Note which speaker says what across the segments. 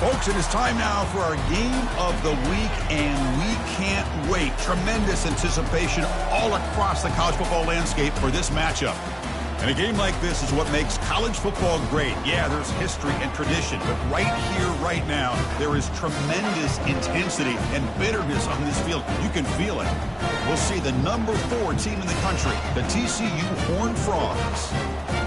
Speaker 1: Folks, it is time now for our game of the week, and we can't wait. Tremendous anticipation all across the college football landscape for this matchup. And a game like this is what makes college football great. Yeah, there's history and tradition, but right here, right now, there is tremendous intensity and bitterness on this field. You can feel it. We'll see the number 4 team in the country, the TCU Horned Frogs,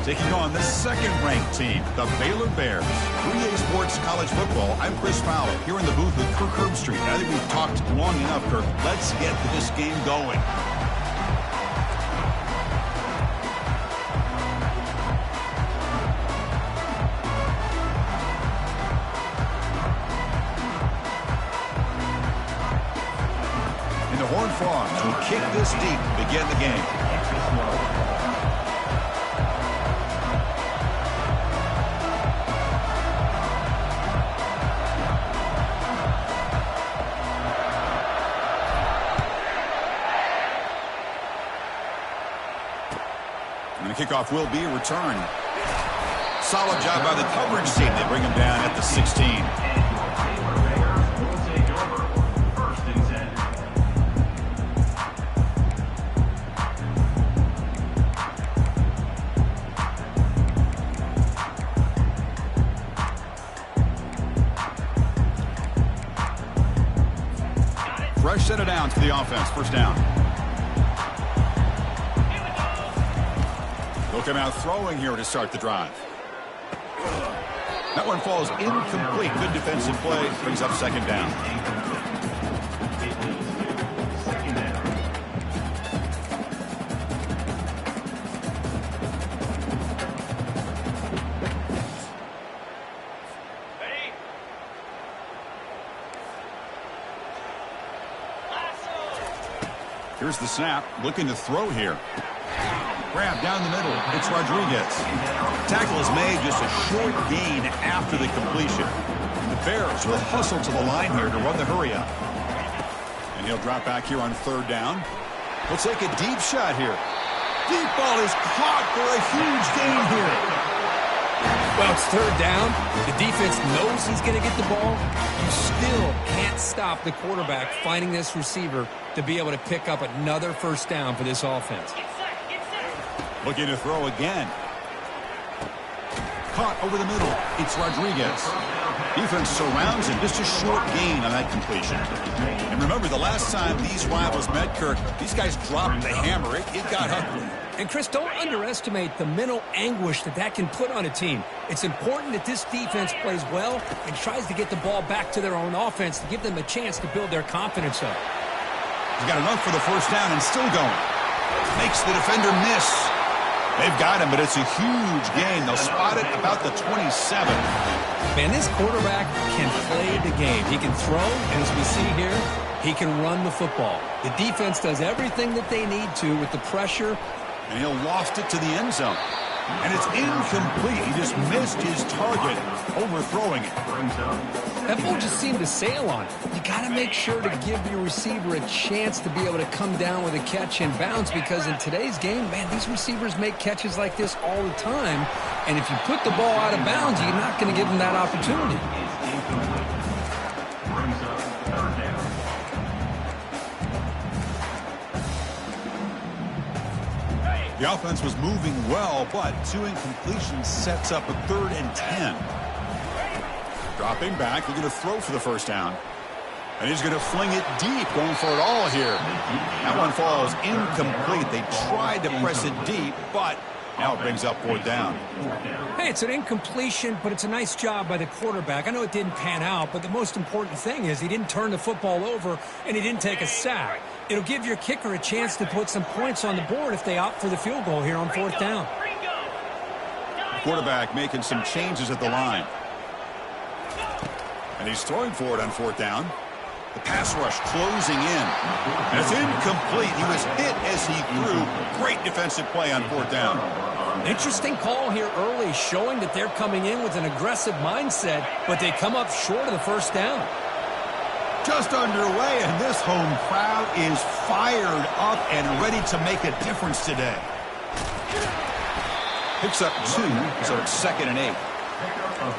Speaker 1: taking on the second-ranked team, the Baylor Bears. 3A Sports College Football, I'm Chris Fowler, here in the booth with Kirk Herbstreit. I think we've talked long enough, Kirk. Let's get this game going. And the Horned Frogs will kick this deep to begin the game. And the kickoff will be a return. Solid job by the coverage team. They bring him down at the 16. Fresh set of downs for the offense. First down. They'll come out throwing here to start the drive. That one falls incomplete. Good defensive play. Brings up second down. Here's the snap. Looking to throw here. Grab down the middle. It's Rodriguez. Tackle is made, just a short gain after the completion. The Bears will hustle to the line here to run the hurry up. And he'll drop back here on third down. He'll take a deep shot here. Deep ball is caught for a huge gain here.
Speaker 2: Well, it's third down. The defense knows he's going to get the ball. You still can't stop the quarterback finding this receiver to be able to pick up another first down for this offense.
Speaker 1: Looking to throw again. Caught over the middle. It's Rodriguez. Defense surrounds him. Just a short gain on that completion. And remember, the last time these rivals met, Kirk, these guys dropped the hammer. It got ugly.
Speaker 2: And, Chris, don't underestimate the mental anguish that can put on a team. It's important that this defense plays well and tries to get the ball back to their own offense to give them a chance to build their confidence up.
Speaker 1: He's got enough for the first down and still going. Makes the defender miss. They've got him, but it's a huge gain. They'll spot it about the 27.
Speaker 2: Man, this quarterback can play the game. He can throw, and as we see here, he can run the football. The defense does everything that they need to with the pressure.
Speaker 1: And he'll loft it to the end zone. And it's incomplete. He just missed his target, overthrowing it.
Speaker 2: That ball just seemed to sail on it. You got to make sure to give your receiver a chance to be able to come down with a catch and bounce, because in today's game, man, these receivers make catches like this all the time. And if you put the ball out of bounds, you're not going to give them that opportunity.
Speaker 1: The offense was moving well, but 2 incompletions sets up a 3rd and 10. Dropping back, they're going to throw for the first down. And he's going to fling it deep, going for it all here. That one falls incomplete. They tried to press it deep, but now it brings up 4th down.
Speaker 2: Hey, it's an incompletion, but it's a nice job by the quarterback. I know it didn't pan out, but the most important thing is he didn't turn the football over and he didn't take a sack. It'll give your kicker a chance to put some points on the board if they opt for the field goal here on 4th down.
Speaker 1: The quarterback making some changes at the line. And he's throwing for it on 4th down. The pass rush closing in. And it's incomplete. He was hit as he threw. Great defensive play on 4th down.
Speaker 2: Interesting call here early, showing that they're coming in with an aggressive mindset, but they come up short of the first down.
Speaker 1: Just underway, and this home crowd is fired up and ready to make a difference today. Picks up 2, so it's 2nd and 8.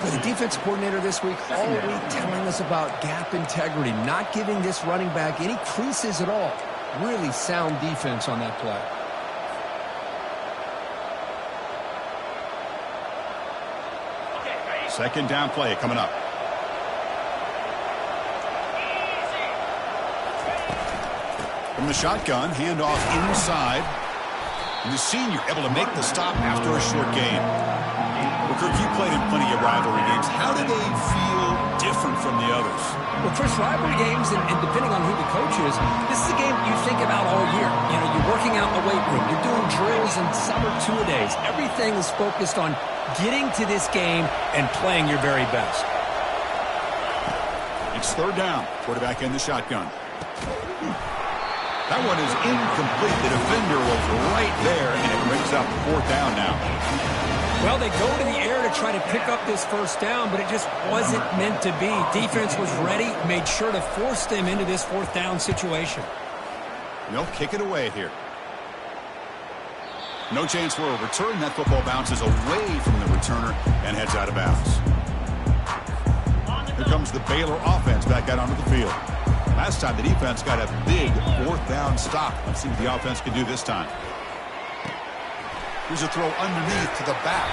Speaker 2: The defense coordinator this week, all week telling us about gap integrity, not giving this running back any creases at all. Really sound defense on that play.
Speaker 1: Second down play coming up. From the shotgun, handoff inside. And the senior able to make the stop after a short gain. Well, Kirk, you played in plenty of rivalry games. How do they feel different from the others?
Speaker 2: Well, Chris, rivalry games, and depending on who the coach is, this is a game you think about all year. You know, you're working out in the weight room. You're doing drills and summer two-a-days. Everything is focused on getting to this game and playing your very best.
Speaker 1: It's third down. Quarterback in the shotgun. That one is incomplete. The defender was right there, and it brings up fourth down now.
Speaker 2: Well, they go to the air to try to pick up this first down, but it just wasn't meant to be. Defense was ready, made sure to force them into this fourth down situation.
Speaker 1: They'll kick it away here. No chance for a return. That football bounces away from the returner and heads out of bounds. Here comes the Baylor offense back out onto the field. Last time the defense got a big fourth down stop. Let's see what the offense can do this time. Here's a throw underneath to the back.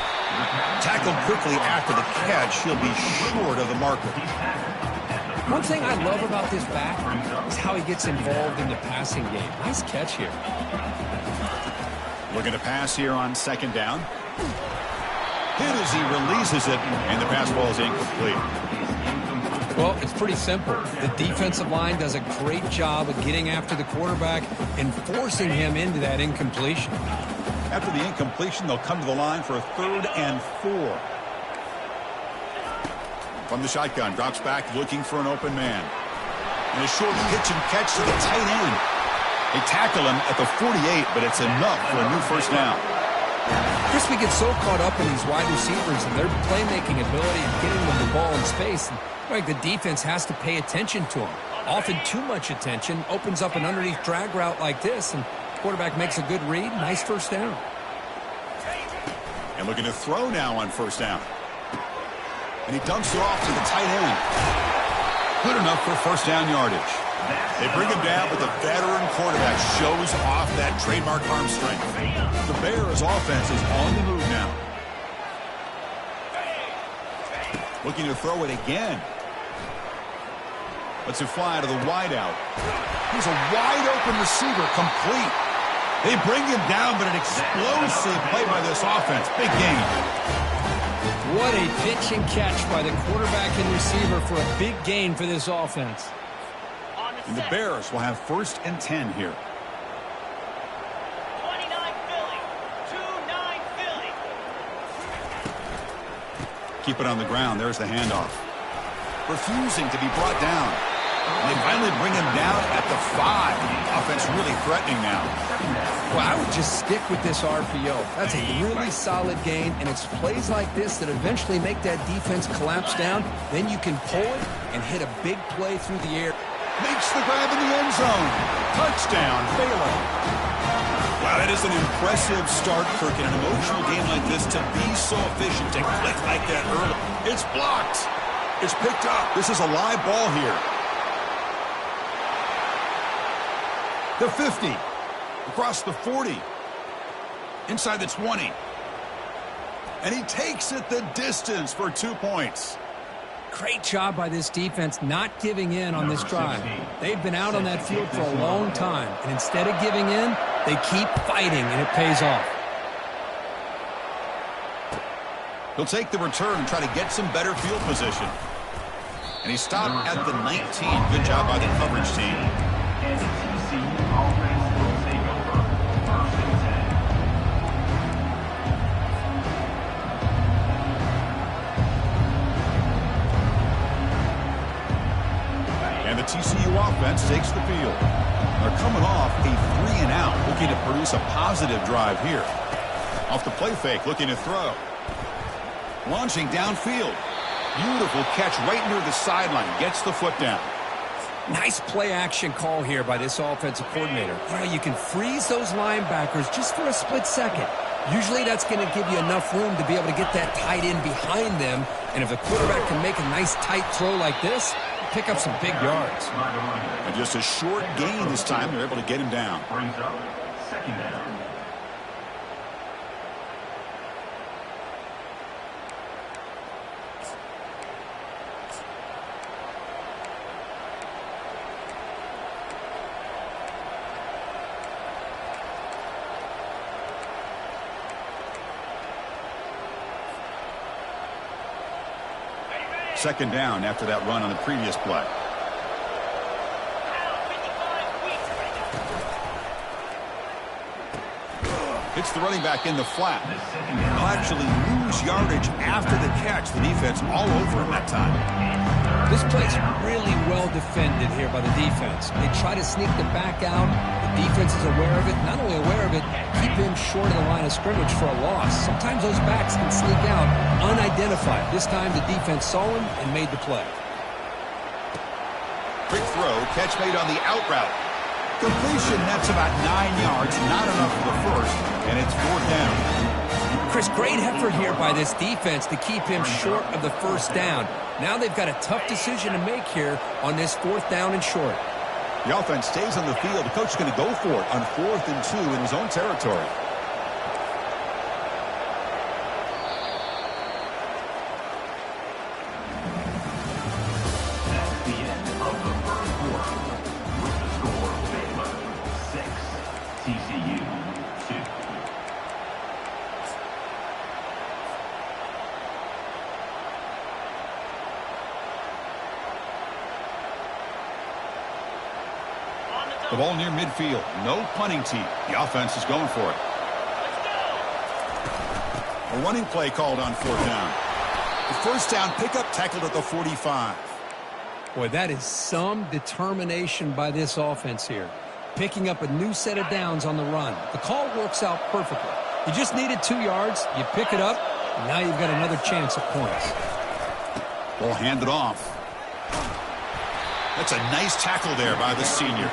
Speaker 1: Tackled quickly after the catch. He'll be short of the marker.
Speaker 2: One thing I love about this back is how he gets involved in the passing game. Nice catch here.
Speaker 1: Looking to pass here on second down. Hit as he releases it, and the pass ball is incomplete.
Speaker 2: Well, it's pretty simple. The defensive line does a great job of getting after the quarterback and forcing him into that incompletion.
Speaker 1: After the incompletion, they'll come to the line for a 3rd and 4. From the shotgun, drops back looking for an open man. And a short pitch and catch to the tight end. They tackle him at the 48, but it's enough for a new first down.
Speaker 2: Chris, we get so caught up in these wide receivers and their playmaking ability and getting them the ball in space. And, like, the defense has to pay attention to them. Often too much attention opens up an underneath drag route like this, and the quarterback makes a good read. Nice first down.
Speaker 1: And looking to throw now on first down. And he dumps it off to the tight end. Good enough for first down yardage. They bring him down, but the veteran quarterback shows off that trademark arm strength. The Bears' offense is on the move now. Looking to throw it again. Lets it fly to the wideout. He's a wide-open receiver, complete. They bring him down, but an explosive play by this offense. Big game.
Speaker 2: What a pitch and catch by the quarterback and receiver for a big gain for this offense.
Speaker 1: And the Bears will have 1st and 10 here.
Speaker 3: 29 Philly. 2-9 Philly.
Speaker 1: Keep it on the ground. There's the handoff. Refusing to be brought down. And they finally bring him down at the 5. Offense really threatening now.
Speaker 2: Well, I would just stick with this RPO. That's a really solid gain, and it's plays like this that eventually make that defense collapse down. Then you can pull it and hit a big play through the air.
Speaker 1: Makes the grab in the end zone. Touchdown, Baylor. Wow, that is an impressive start, Kirk, in an emotional game like this to be so efficient, to click like that early. It's blocked. It's picked up. This is a live ball here. The 50. Across the 40. Inside the 20. And he takes it the distance for 2 points.
Speaker 2: Great job by this defense not giving in on this drive. They've been out on that field for a long time, and instead of giving in, they keep fighting, and it pays off.
Speaker 1: He'll take the return and try to get some better field position. And he stopped at the 19. Good job by the coverage team. And the TCU offense takes the field. They're coming off a 3-and-out, looking to produce a positive drive here. Off the play fake, looking to throw. Launching downfield. Beautiful catch right near the sideline. Gets the foot down.
Speaker 2: Nice play action call here by this offensive coordinator. You know, you can freeze those linebackers just for a split second. Usually that's going to give you enough room to be able to get that tight end behind them. And if the quarterback can make a nice tight throw like this, pick up some big yards.
Speaker 1: And just a short gain this time. They're able to get him down.
Speaker 4: Brings up second down.
Speaker 1: Second down after that run on the previous play. Hits the running back in the flat. He'll actually lose yardage after the catch. The defense all over him that time.
Speaker 2: This play's really well defended here by the defense. They try to sneak the back out. The defense is aware of it. Not only aware of it, keep him short of the line of scrimmage for a loss. Sometimes those backs can sneak out unidentified. This time the defense saw him and made the play.
Speaker 1: Quick throw, catch made on the out route. Completion, that's about 9 yards, not enough for the first, and it's fourth down.
Speaker 2: Chris, great effort here by this defense to keep him short of the first down. Now they've got a tough decision to make here on this fourth down and short.
Speaker 1: The offense stays on the field. The coach is going to go for it on 4th and 2 in his own territory.
Speaker 4: That's the end of the first quarter. With the score, Baylor 6, TCU 2.
Speaker 1: The ball near midfield. No punting team. The offense is going for it. A running play called on 4th down. The first down pickup tackled at the 45.
Speaker 2: Boy, that is some determination by this offense here. Picking up a new set of downs on the run. The call works out perfectly. You just needed 2 yards. You pick it up, and now you've got another chance at points.
Speaker 1: Ball handed off. That's a nice tackle there by the senior.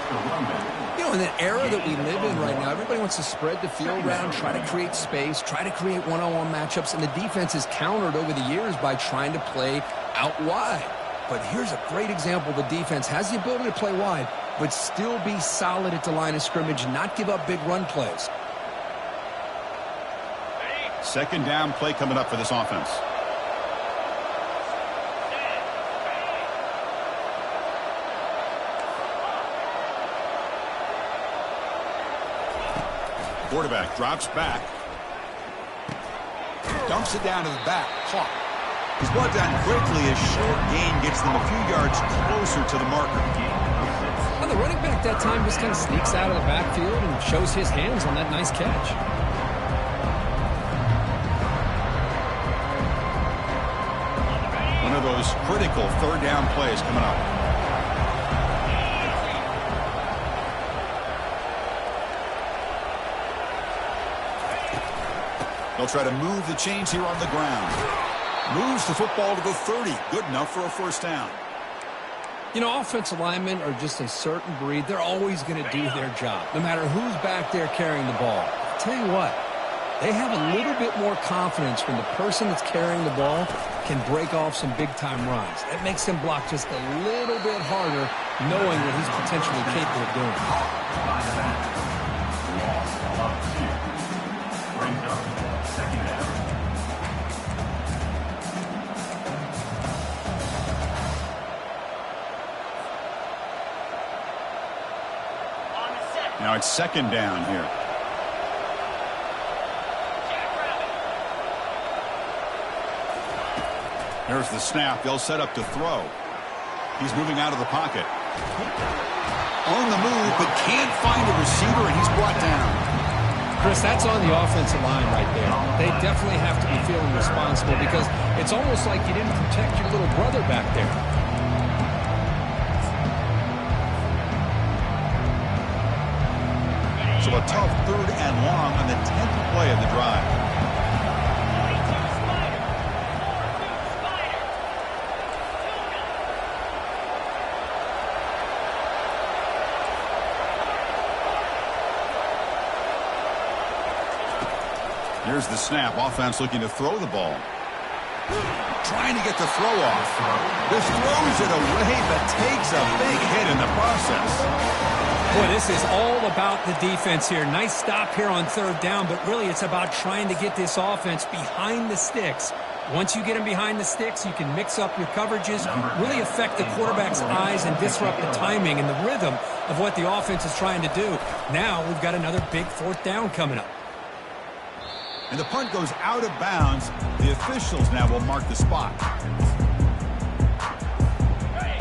Speaker 2: You know, in the era that we live in right now, everybody wants to spread the field around, try to create space, try to create one-on-one matchups, and the defense is countered over the years by trying to play out wide. But here's a great example. The defense has the ability to play wide, but still be solid at the line of scrimmage, not give up big run plays.
Speaker 1: Second down play coming up for this offense. Quarterback drops back. Dumps it down to the back. Caught. He's brought down quickly. A short gain gets them a few yards closer to the marker.
Speaker 2: Well, the running back that time just kind of sneaks out of the backfield and shows his hands on that nice catch.
Speaker 1: One of those critical third down plays coming up. They'll try to move the chains here on the ground. Moves the football to the 30. Good enough for a first down.
Speaker 2: You know, offensive linemen are just a certain breed. They're always going to do their job, no matter who's back there carrying the ball. I'll tell you what, they have a little bit more confidence when the person that's carrying the ball can break off some big-time runs. That makes him block just a little bit harder, knowing what he's potentially capable of doing.
Speaker 4: Loss of 2. Brings up second down.
Speaker 1: Now it's second down here. There's the snap. They'll set up to throw. He's moving out of the pocket. On the move, but can't find a receiver, and he's brought down.
Speaker 2: Chris, that's on the offensive line right there. They definitely have to be feeling responsible because it's almost like you didn't protect your little brother back there.
Speaker 1: So a tough third and long on the 10th play of the drive. Here's the snap. Offense looking to throw the ball. Trying to get the throw off. This throws it away, but takes a big hit in the process.
Speaker 5: Boy, this is all about the defense here. Nice stop here on third down, but really it's about trying to get this offense behind the sticks. Once you get them behind the sticks, you can mix up your coverages, really affect the quarterback's eyes and disrupt the timing and the rhythm of what the offense is trying to do. Now we've got another big fourth down coming up.
Speaker 1: And the punt goes out of bounds. The officials now will mark the spot.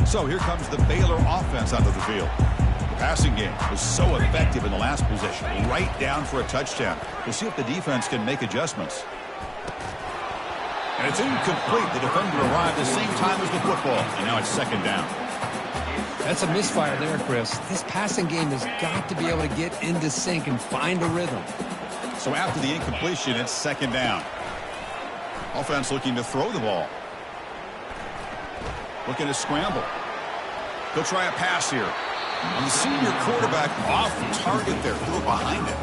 Speaker 1: So here comes the Baylor offense onto the field. The passing game was so effective in the last possession, right down for a touchdown. We'll see if the defense can make adjustments. And it's incomplete. The defender arrived the same time as the football. And now it's second down.
Speaker 2: That's a misfire there, Chris. This passing game has got to be able to get into sync and find a rhythm.
Speaker 1: So after the incompletion, it's second down. Offense looking to throw the ball. Looking to scramble. He'll try a pass here. And the senior quarterback off target there. Threw it behind him.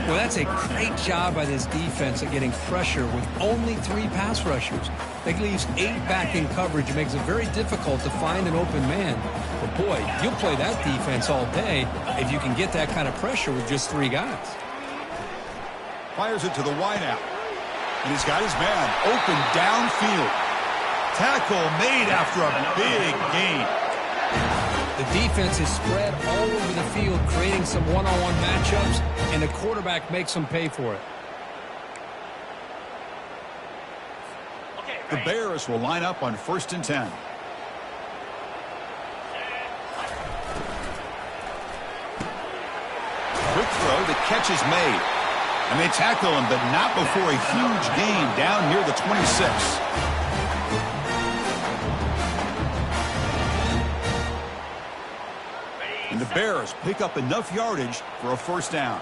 Speaker 2: Well, that's a great job by this defense at getting pressure with only 3 pass rushers. That leaves 8 back in coverage. It makes it very difficult to find an open man. But boy, you'll play that defense all day if you can get that kind of pressure with just 3 guys.
Speaker 1: Fires it to the wideout. And he's got his man open downfield. Tackle made after a big gain.
Speaker 2: The defense is spread all over the field, creating some one-on-one matchups, and the quarterback makes them pay for it.
Speaker 1: The Bears will line up on 1st and 10. Quick throw, the catch is made. And they tackle him, but not before a huge gain down near the 26. And the Bears pick up enough yardage for a first down.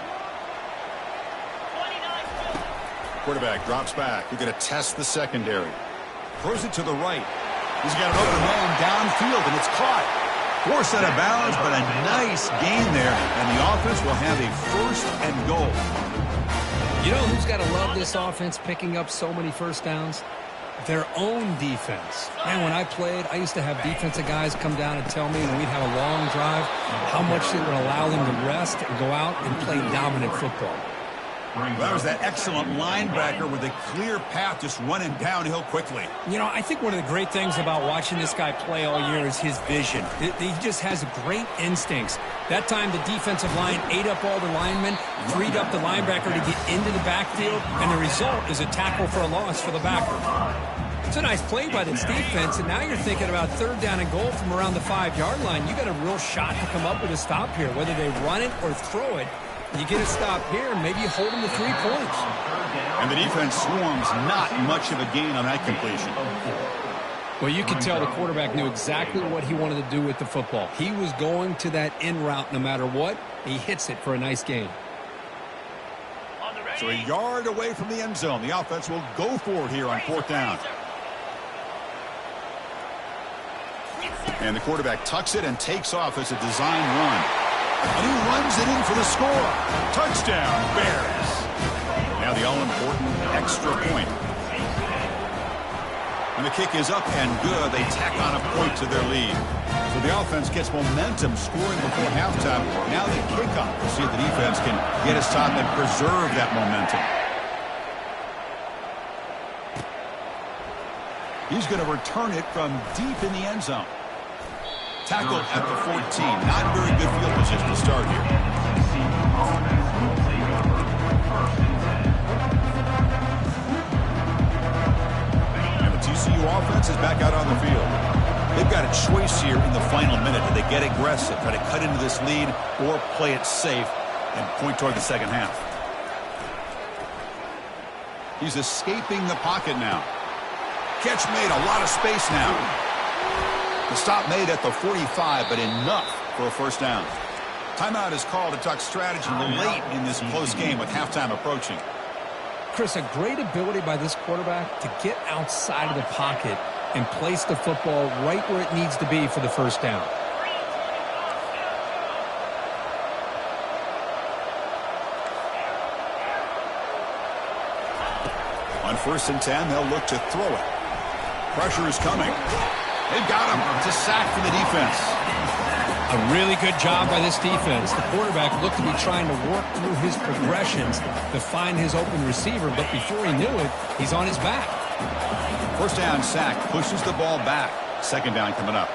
Speaker 1: Quarterback drops back. He's going to test the secondary. Throws it to the right. He's got an open man downfield, and it's caught. Forced out of bounds, but a nice gain there. And the offense will have a first and goal.
Speaker 2: You know who's got to love this offense picking up so many first downs? Their own defense. Man, when I played, I used to have defensive guys come down and tell me when we'd have a long drive how much it would allow them to rest and go out and play dominant football.
Speaker 1: Well, that was that excellent linebacker with a clear path just running downhill quickly.
Speaker 5: You know, I think one of the great things about watching this guy play all year is his vision. He just has great instincts. That time the defensive line ate up all the linemen, freed up the linebacker to get into the backfield, and the result is a tackle for a loss for the backer. It's a nice play by this defense, and now you're thinking about third down and goal from around the 5-yard line. You got a real shot to come up with a stop here, whether they run it or throw it. You get a stop here, and maybe you hold them to 3 points.
Speaker 1: And the defense swarms, not much of a gain on that completion.
Speaker 2: Well, you can tell the quarterback knew exactly what he wanted to do with the football. He was going to that in route no matter what. He hits it for a nice gain.
Speaker 1: So a yard away from the end zone. The offense will go for it here on 4th down. And the quarterback tucks it and takes off as a design run. And he runs it in for the score. Touchdown, Bears. Now the all-important extra point. And the kick is up and good. They tack on a point to their lead. So the offense gets momentum, scoring before halftime. Now the kickoff. We'll see if the defense can get a stop and preserve that momentum. He's going to return it from deep in the end zone. Tackled at the 14. Not very good field position to start here. And the TCU offense is back out on the field. They've got a choice here in the final minute. Do they get aggressive, try to cut into this lead, or play it safe and point toward the second half? He's escaping the pocket now. Catch made, a lot of space now. The stop made at the 45, but enough for a first down. Timeout is called to talk strategy late in this close game with halftime approaching.
Speaker 2: Chris, a great ability by this quarterback to get outside of the pocket and place the football right where it needs to be for the first down.
Speaker 1: On 1st and 10, they'll look to throw it. Pressure is coming. They've got him. It's a sack for the defense.
Speaker 5: A really good job by this defense. The quarterback looked to be trying to work through his progressions to find his open receiver, but before he knew it, he's on his back.
Speaker 1: 1st down sack pushes the ball back. 2nd down coming up.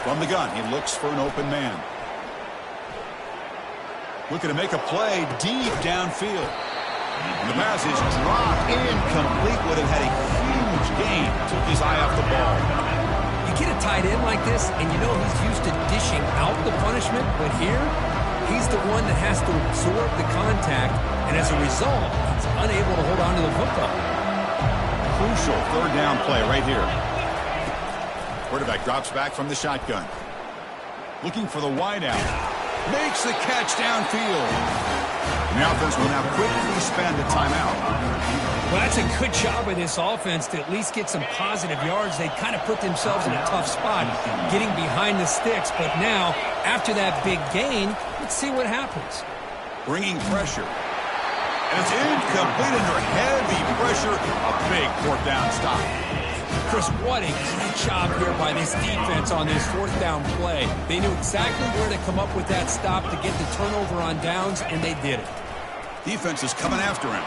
Speaker 1: From the gun, he looks for an open man. Looking to make a play deep downfield. And the pass is dropped incomplete. Would have had a huge gain. Took his eye off the ball.
Speaker 5: You get a tight end like this, and you know he's used to dishing out the punishment, but here, he's the one that has to absorb the contact, and as a result, he's unable to hold on to the football.
Speaker 1: Crucial 3rd down play right here. Quarterback drops back from the shotgun. Looking for the wideout. Makes the catch downfield. And the offense will now quickly spend a timeout.
Speaker 5: Well, that's a good job of this offense to at least get some positive yards. They kind of put themselves in a tough spot getting behind the sticks. But now, after that big gain, let's see what happens.
Speaker 1: Bringing pressure. And it's incomplete under heavy pressure. A big 4th down stop.
Speaker 5: Chris, what a great job here by this defense on this 4th down play. They knew exactly where to come up with that stop to get the turnover on downs, and they did it.
Speaker 1: Defense is coming after him.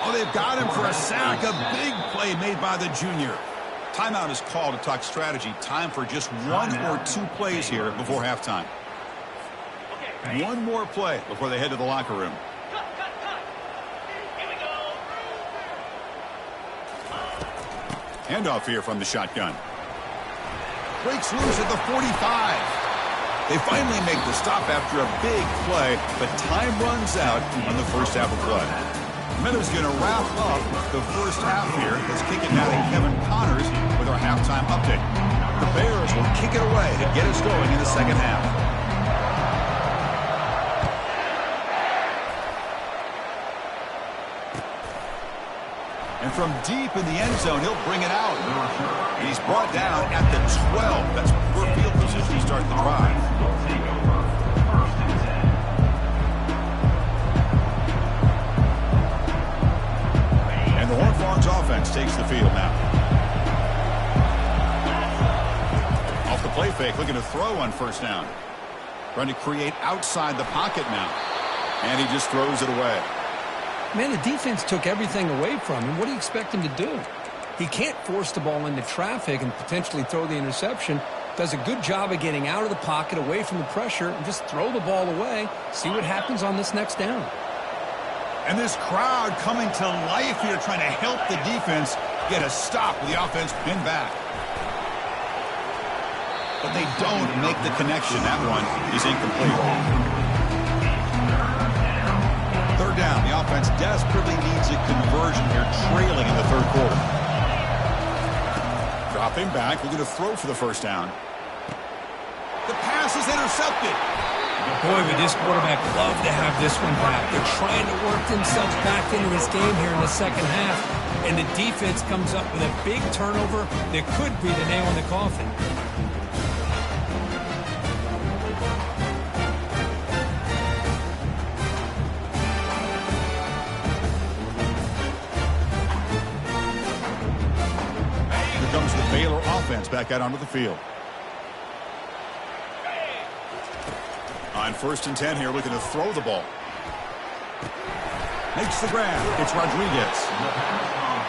Speaker 1: Oh, they've got him for a sack. A big play made by the junior. Timeout is called to talk strategy. Time for just 1 or 2 plays here before halftime. One more play before they head to the locker room. Handoff here from the shotgun. Breaks loose at the 45. They finally make the stop after a big play, but time runs out on the 1st half of play. Minuta's going to wrap up the 1st half here. Let's kick it now to Kevin Connors with our halftime update. The Bears will kick it away to get us going in the 2nd half. And from deep in the end zone, he'll bring it out. And he's brought down at the 12. That's poor field position to start the drive. And the Horned Frogs offense takes the field now. Off the play fake, looking to throw on 1st down. Trying to create outside the pocket now. And he just throws it away.
Speaker 5: Man, the defense took everything away from him. What do you expect him to do? He can't force the ball into traffic and potentially throw the interception. Does a good job of getting out of the pocket, away from the pressure, and just throw the ball away. See what happens on this next down.
Speaker 1: And this crowd coming to life here, trying to help the defense get a stop with the offense pinned back. But they don't make the connection. That one is incomplete. 3rd down. The offense desperately needs a conversion here, trailing in the 3rd quarter. Dropping back, looking to throw for the 1st down. The pass is intercepted.
Speaker 5: Boy, would this quarterback love to have this one back. They're trying to work themselves back into this game here in the 2nd half, and the defense comes up with a big turnover that could be the nail in the coffin.
Speaker 1: Comes the Baylor offense back out onto the field. On 1st and 10 here, looking to throw the ball. Makes the grab. It's Rodriguez.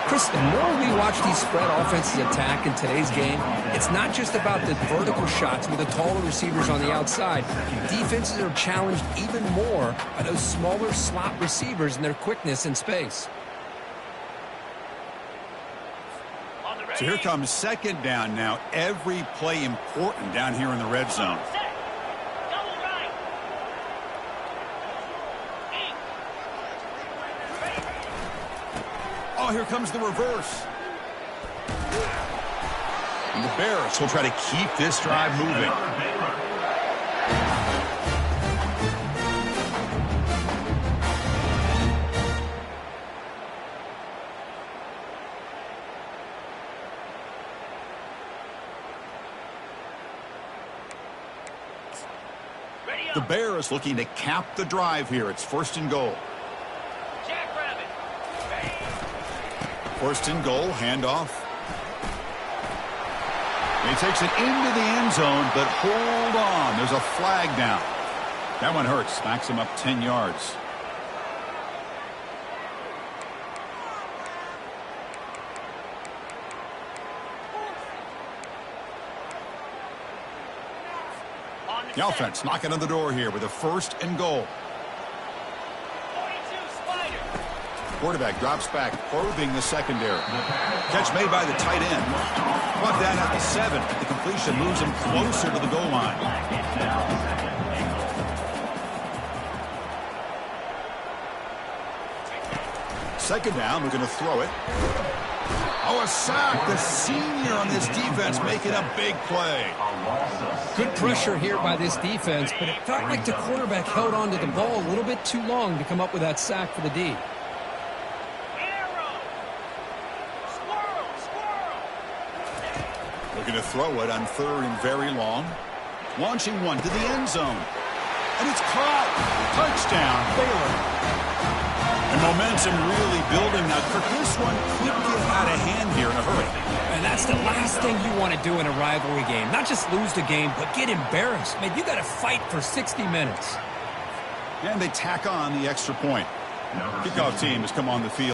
Speaker 5: Chris, the more we watch these spread offenses attack in today's game, it's not just about the vertical shots with the taller receivers on the outside. Defenses are challenged even more by those smaller slot receivers and their quickness in space.
Speaker 1: So here comes 2nd down now. Every play important down here in the red zone. Oh, here comes the reverse. And the Bears will try to keep this drive moving.
Speaker 3: Ready
Speaker 1: The
Speaker 3: up.
Speaker 1: Bears looking to cap the drive here. It's 1st and goal.
Speaker 3: Jackrabbit. Bang.
Speaker 1: 1st and goal, handoff. He takes it into the end zone, but hold on. There's a flag down. That one hurts. Smacks him up 10 yards.
Speaker 3: On
Speaker 1: The offense knocking on the door here with a 1st and goal.
Speaker 3: 42 Spider.
Speaker 1: Quarterback drops back, probing the secondary. Catch made by the tight end. Brought that at the 7. The completion moves him closer to the goal line. Second down, we're going to throw it. Oh, a sack. The senior on this defense making a big play.
Speaker 5: Good pressure here by this defense, but it felt like the quarterback held on to the ball a little bit too long to come up with that sack for the D.
Speaker 3: Arrow. Squirrel. Squirrel.
Speaker 1: Looking to throw it on 3rd and very long. Launching one to the end zone. And it's caught. Touchdown, Baylor. And momentum really building now. Kirk, this one could get out of hand here in a hurry.
Speaker 5: And that's the last thing you want to do in a rivalry game. Not just lose the game, but get embarrassed. Man, you got to fight for 60 minutes.
Speaker 1: And they tack on the extra point. Kickoff team has come on the field.